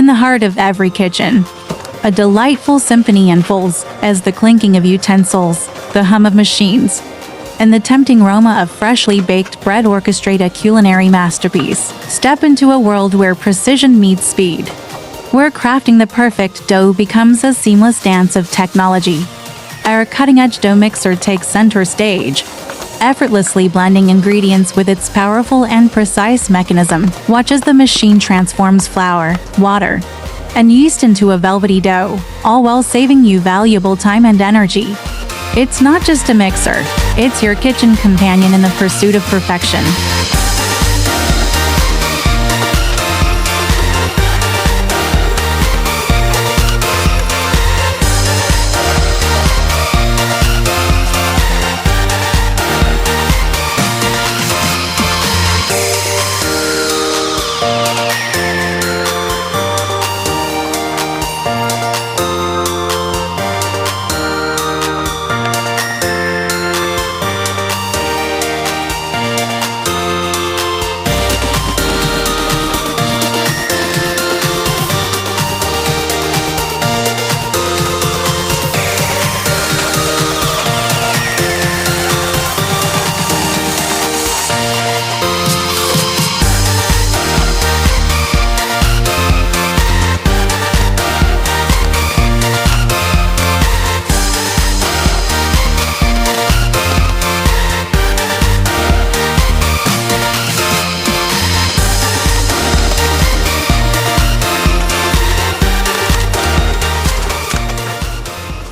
In the heart of every kitchen, a delightful symphony unfolds as the clinking of utensils, the hum of machines, and the tempting aroma of freshly baked bread orchestrate a culinary masterpiece. Step into a world where precision meets speed, where crafting the perfect dough becomes a seamless dance of technology. Our cutting-edge dough mixer takes center stage, effortlessly blending ingredients with its powerful and precise mechanism. Watch as the machine transforms flour, water, and yeast into a velvety dough, all while saving you valuable time and energy. It's not just a mixer, it's your kitchen companion in the pursuit of perfection.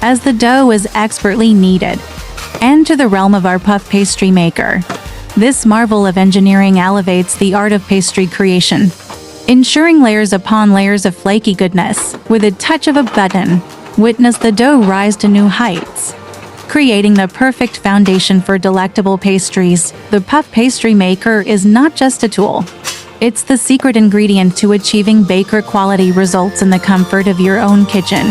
As the dough is expertly kneaded, enter the realm of our puff pastry maker. This marvel of engineering elevates the art of pastry creation, ensuring layers upon layers of flaky goodness. With a touch of a button, witness the dough rise to new heights, creating the perfect foundation for delectable pastries. The puff pastry maker is not just a tool. It's the secret ingredient to achieving baker quality results in the comfort of your own kitchen.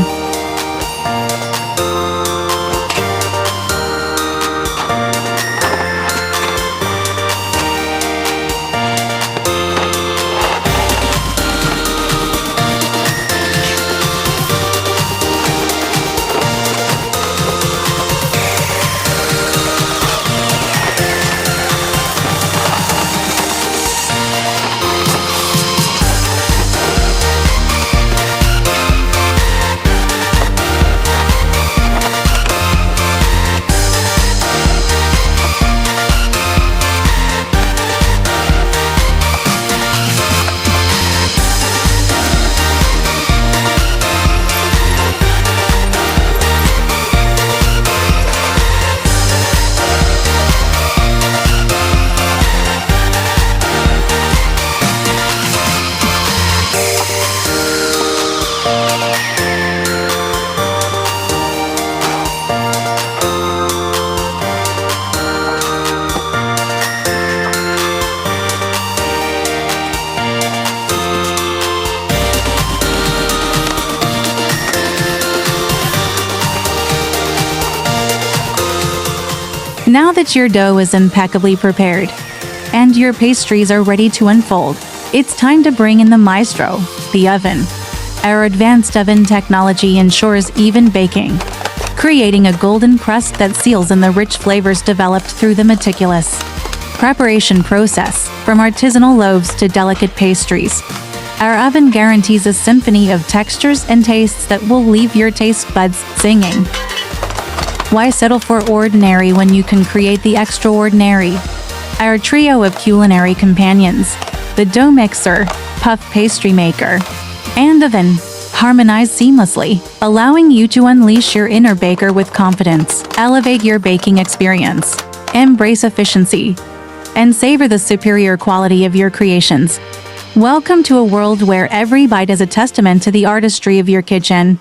Now that your dough is impeccably prepared and your pastries are ready to unfold, it's time to bring in the maestro, the oven. Our advanced oven technology ensures even baking, creating a golden crust that seals in the rich flavors developed through the meticulous preparation process. From artisanal loaves to delicate pastries, our oven guarantees a symphony of textures and tastes that will leave your taste buds singing. Why settle for ordinary when you can create the extraordinary? Our trio of culinary companions, the dough mixer, puff pastry maker, and oven, harmonize seamlessly, allowing you to unleash your inner baker with confidence. Elevate your baking experience, embrace efficiency, and savor the superior quality of your creations. Welcome to a world where every bite is a testament to the artistry of your kitchen.